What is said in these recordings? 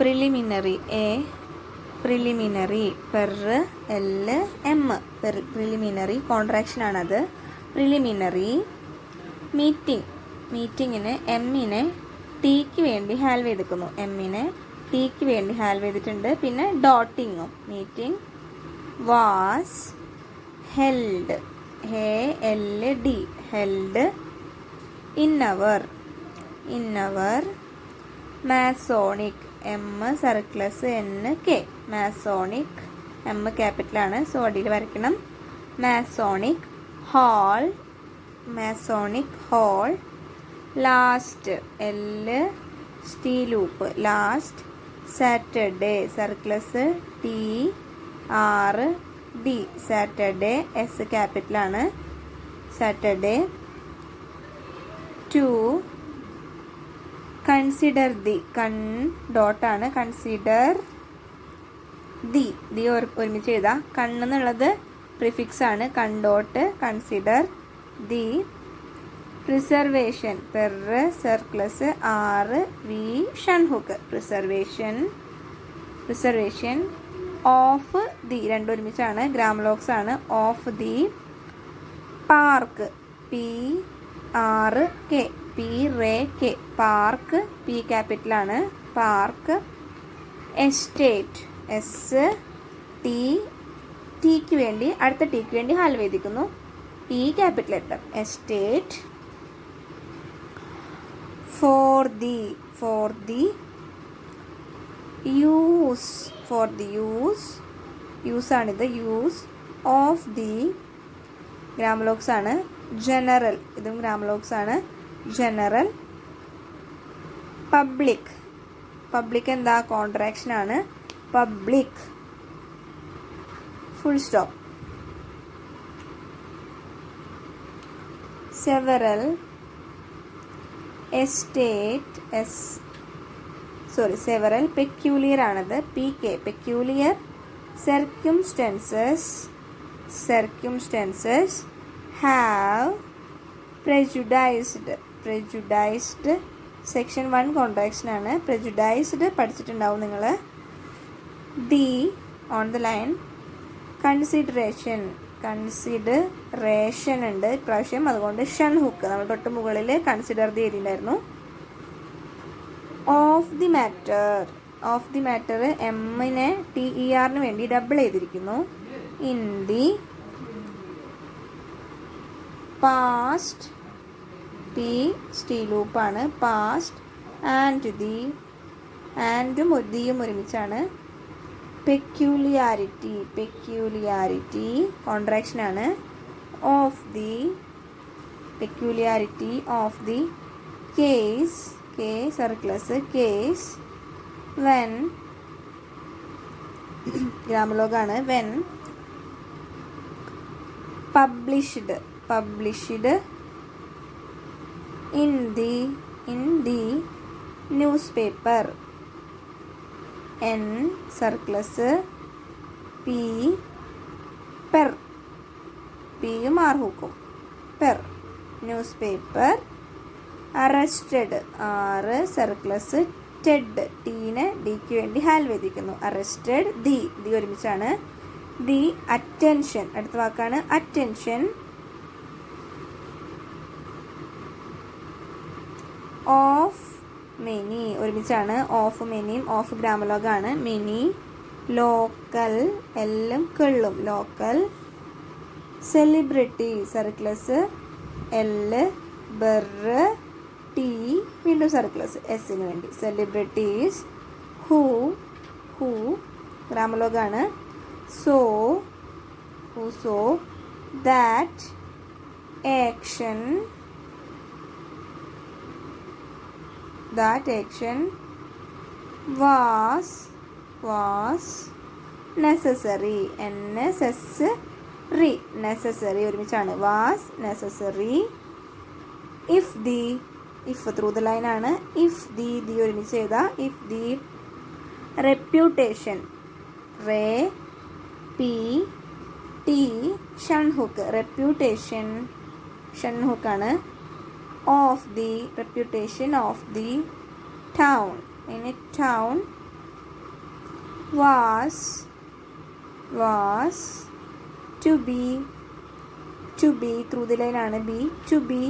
Preliminary A preliminary per L M preliminary contraction ആണത്. Preliminary meeting മീറ്റിങ്ങിന് എമ്മിനെ tick വേണ്ടി ഹാൽവ് ചെയ്തിരിക്കുന്നു. എമ്മിനെ ടിക്ക് വേണ്ടി ഹാൽവ് ചെയ്തിട്ടുണ്ട്. പിന്നെ ഡോട്ടിങ്ങും meeting was held HELD held in our Masonic M circles NK Masonic M ക്യാപിറ്റലാണ്. സോ അടിയിൽ വരയ്ക്കണം. Masonic hall last L stee loop last Saturday circles TRD Saturday S ക്യാപിറ്റലാണ്. സാറ്റർഡേ ടു കൺസിഡർ ദി ഡോട്ടാണ് consider the ഒരുമിച്ച് എഴുതാം. കണ്ണെന്നുള്ളത് prefix ആണ്. Dot consider the preservation per circles RV shun hook preservation of the രണ്ടും ഒരുമിച്ചാണ്. ഗ്രാമലോക്സ് ആണ്. Of the park PRK park P ക്യാപിറ്റലാണ്. പാർക്ക് എസ്റ്റേറ്റ് ടിക്ക് വേണ്ടി അടുത്ത ടിക്ക് വേണ്ടി ഹാൽവ് ചെയ്തിരിക്കുന്നു. T capital letter estate for the use ആണിത്. യൂസ് ഓഫ് ദി ഗ്രാമലോക്സ് ആണ്. ജനറൽ ഇതും ഗ്രാമലോക്സ് ആണ്. ജനറൽ പബ്ലിക് എന്താ കോൺട്രാക്ഷൻ ആണ്. Public full stop. Several several peculiar ആണത്. PK peculiar circumstances have prejudiced section 1 contraction ആണ്. prejudiced പഠിച്ചിട്ടുണ്ടാവും നിങ്ങൾ. D on the line consideration ഉണ്ട് ഇപ്രാവശ്യം. അതുകൊണ്ട് ഷൺഹുക്ക് നമ്മൾ തൊട്ട് മുകളിൽ കൺസിഡർ ചെയ്തിട്ടുണ്ടായിരുന്നു. ഓഫ് ദി മാറ്റർ എമ്മിനെ TER വേണ്ടി ഡബിൾ ചെയ്തിരിക്കുന്നു. ഇൻ ദി പാസ്റ്റ് P സ്റ്റീലൂപ്പാണ്. പാസ്റ്റ് ആൻഡും ദിയും ഒരുമിച്ചാണ്. പെക്യൂലിയാരിറ്റി കോൺട്രാക്ഷൻ ആണ്. Peculiarity of the case K circles case when ഗ്രാമലോഗാണ്. When published in the newspaper N circles P per പിയും ആർഹൂക്കും per newspaper. Arrested R circles ted ടീനെ ഡിക്ക് വേണ്ടി ഹാൽവ് ചെയ്തിരിക്കുന്നു. അറസ്റ്റഡ് ദി ഒരുമിച്ചാണ്. ദി അറ്റൻഷൻ അടുത്ത വാക്കാണ്. അറ്റൻഷൻ ഓഫ് മെനി ഒരുമിച്ചാണ്. ഓഫ് മെനിയും ഓഫ് ഗ്രാമലോഗാണ്. മെനി ലോക്കൽ എല്ലാം കെള്ളും ലോക്കൽ. സെലിബ്രിറ്റി സർക്ലസ് L ബെർ T വീണ്ടും സർക്ലസ് എസിന് വേണ്ടി. സെലിബ്രിറ്റീസ് ഹൂ ഗ്രാമലോഗാണ്. So that action was necessary necessary ഒരുമിച്ചാണ്. was necessary if through the line ആണ്. if the ഒരുമിച്ച് ചെയ്താ if the reputation P shun hook reputation ഷൺഹുക്കാണ്. of the reputation of the town in a town was to be through the line ആണ് be. To be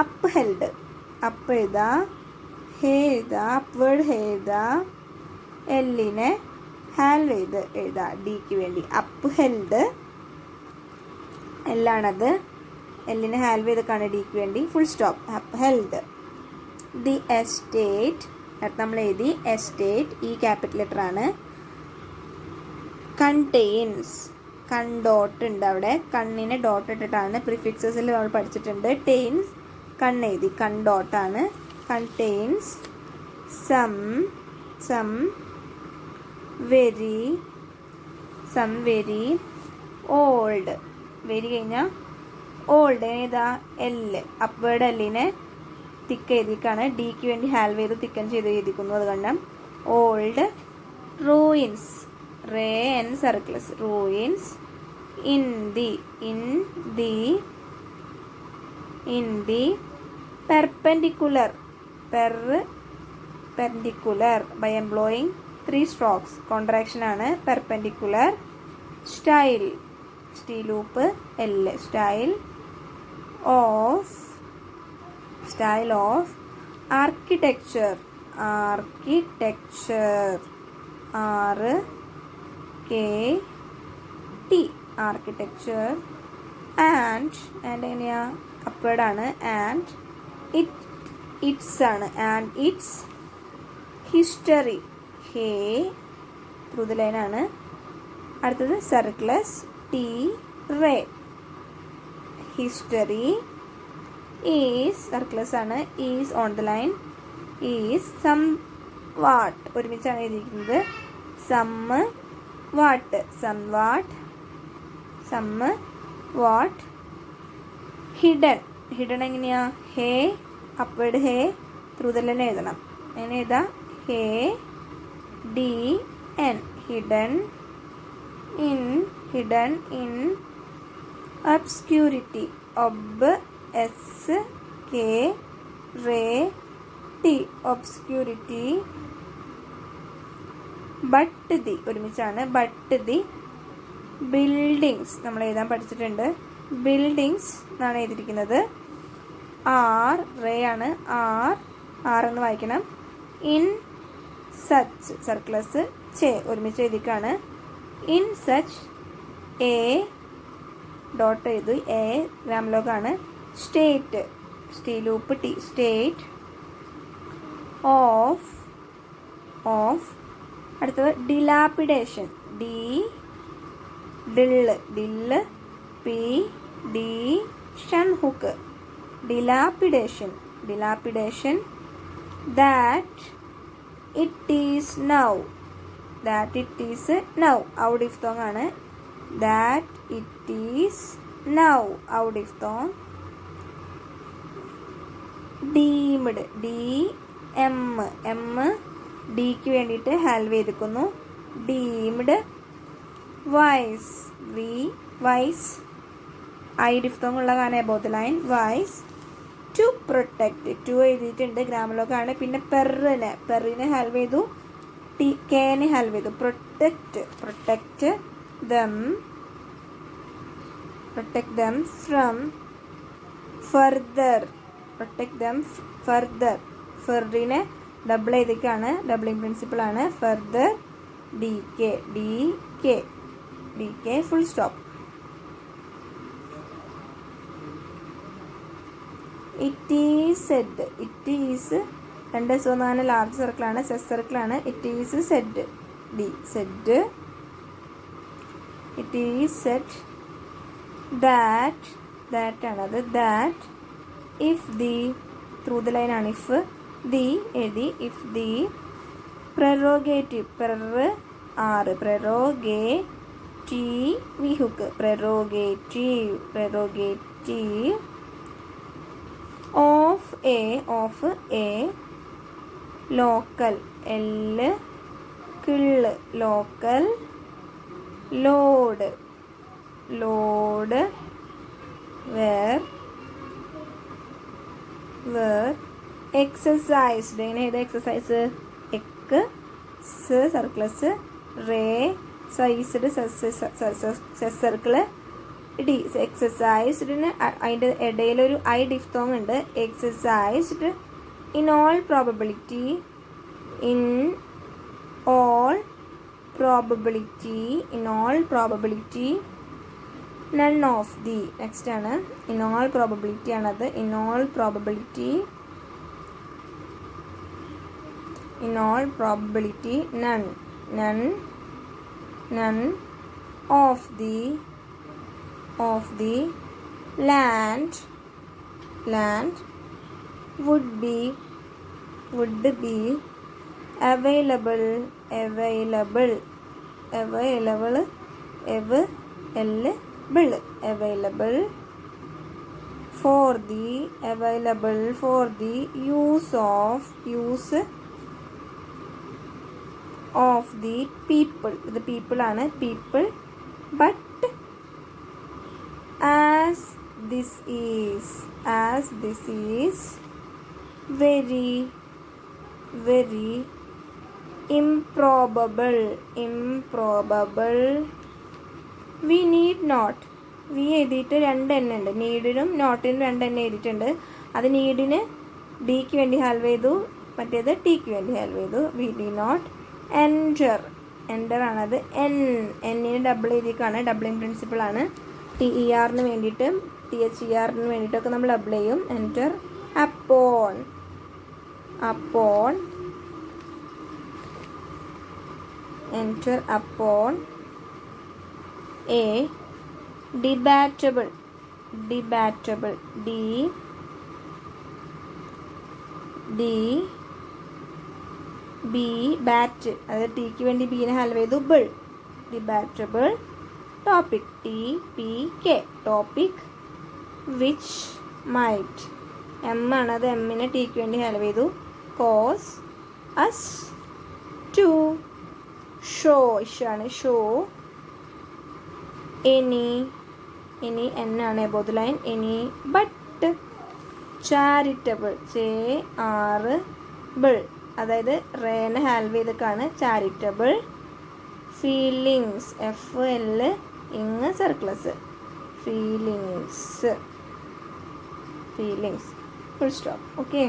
up held, up എഴുതാ, hay എഴുതാ, upward ഹേ എഴുതാ, എല്ലിനെ ഹാൽവ് ചെയ്ത് എഴുതാ ഡിക്ക് വേണ്ടി. അപ്പ് ഹെൽഡ് എല്ലാണത്, എല്ലിനെ ഹാൽവ് ചെയ്തൊക്കെയാണ് ഡിക്ക് വേണ്ടി. Full stop. Up held. The estate നമ്മൾ എഴുതി എസ്റ്റേറ്റ്, ഈ ക്യാപിറ്റൽ ലെറ്റർ ആണ്. കണ്ടെയ്ൻസ്, കണ്ടോട്ട് ഉണ്ട് അവിടെ, കണ്ണിനെ ഡോട്ട് ഇട്ടിട്ടാണ്. പ്രിഫിക്സസിൽ നമ്മൾ പഠിച്ചിട്ടുണ്ട്. ടെയിൻസ് കണ്ണെഴുതി, കണ്ടോട്ടാണ്. Contains some very old, very കഴിഞ്ഞാൽ ഓൾഡ് ഏതാ എല്ല്, അപ്വേർഡ് എല്ലിനെ തിക്ക് എഴുതിക്കാണ്. ഡിക്ക് വേണ്ടി ഹാൽവ് ചെയ്ത് തിക്കൻ ചെയ്ത് എഴുതിക്കുന്നു. അതുകൊണ്ട് old. Ruins, ray N circles, ruins. In the perpendicular, perpendicular by employing 3 strokes, contraction ആണ്. Perpendicular. Style, stee loop L, style of architecture, RKT, architecture. And എങ്ങനെയാ അപ്വേർഡ് ആണ്. ആൻഡ് ഇറ്റ്സ് ആണ്. And its history, hay through the line ആണ്. അടുത്തത് circles, T ray. History is, circles ആണ്. Is on the line. Is somewhat ഒരുമിച്ചാണ് എഴുതിയിരിക്കുന്നത്. Somewhat. Hidden എങ്ങനെയാ, hay upward hay through the line എഴുതണം. എങ്ങനെ എഴുതാ, hay D N, hidden. In obscurity, SKRT, obscurity. But the ഒരുമിച്ചാണ്. But the buildings നമ്മൾ എഴുതാൻ പഠിച്ചിട്ടുണ്ട്. ബിൽഡിങ്സ് എന്നാണ് എഴുതിയിരിക്കുന്നത്. ആർ റേ ആണ്. ആർ എന്ന് വായിക്കണം. ഇൻ സച്ച്, സർക്ലസ് ചെ ഒരുമിച്ച് എഴുതിക്കാണ്. ഇൻ സച്ച് എ ഡോട്ട് എഴുതി, എ ഗ്രാമലോകാണ്. State, stee loop T, state of. അടുത്തത് ഡിലാപ്പിഡേഷൻ, ഡില്ല് P D shun hook, dilapidation. That it is now, ow diphthong ആണ്. That it is now, ow diphthong. Deemed, M ഡിക്ക് വേണ്ടിയിട്ട് ഹാൽവ് ചെയ്തിരിക്കുന്നു. Deemed. Wise, wise I diphthong ഉള്ള കാരണം above the line. Wise. To protect, to എഴുതിയിട്ടുണ്ട്, ഗ്രാമലോകാണ്. പിന്നെ പെറിനെ ഹാൽവ് ചെയ്തു, കെനെ ഹാൽവ് ചെയ്തു. പ്രൊട്ടക്റ്റ് ദം ഫ്രം ഫർദർ, ഫെറിനെ ഡബിൾ എഴുതിക്കാണ്. ഡബിളിംഗ് പ്രിൻസിപ്പിൾ ആണ്. Further D K full stop. It is said, 2 large സർക്കിളാണ്, സെറ്റ് സർക്കിളാണ്. It is said, it is said that ആണത്. That if the through the line ആണ്. ഇഫ് ദി എഴുതി. If the prerogative, prerogative hook, prerogative of a local, കിള്ള്, local. Load were exercised. എങ്ങനെ ഏതാ exercise, circles ray sized circle D. എക്സസൈസ്ഡിന് അതിൻ്റെ ഇടയിലൊരു I diphthong ഉണ്ട്. Exercised in all probability, in all probability, in all probability none of the. Next ആണ് in all probability ആണത്. In all probability, in all probability none, none, none of the, of the land would be available for the use of the people. The people ആണ് people, but as this is very improbable, we need not. വി എഴുതിയിട്ട് 2 എണ്ണം ഉണ്ട്. നീഡിനും നോട്ടിനും 2 എണ്ണം എഴുതിയിട്ടുണ്ട്. അത് നീഡിന് ഡിക്ക് വേണ്ടി ഹെൽപ്പ് ചെയ്തു, മറ്റേത് ടിക്ക് വേണ്ടി ഹെൽപ്പ് ചെയ്തു. വി ഡി നോട്ട് എൻ്റർ ആണത്. എന്നിന് ഡബിൾ എഴുതിക്കാണ്. ഡബിളിങ് പ്രിൻസിപ്പിൾ ആണ്. TERന് വേണ്ടിയിട്ടും THERന് വേണ്ടിയിട്ടൊക്കെ നമ്മൾ ഡബിൾ ചെയ്യും. Enter. Upon enter upon a debatable B bat, അതായത് ടിക്ക് വേണ്ടി ബീനെ ഹെൽപ്പ് ചെയ്തു. ബിൾ ഡിബാറ്റബിൾ topic, TPK, topic which might. M ആണത്. എമ്മിനെ ടിക്ക് വേണ്ടി ഹെൽപ്പ് ചെയ്തു. cause us to show, ഇഷാണ് ഷോ. എനി എന്നാണ് above the line. Any but charitable, charitable, അതായത് റേനെ ഹെൽപ്പ് ചെയ്തൊക്കെയാണ് charitable. Feelings, FL ing circles, feelings, full stop. Okay.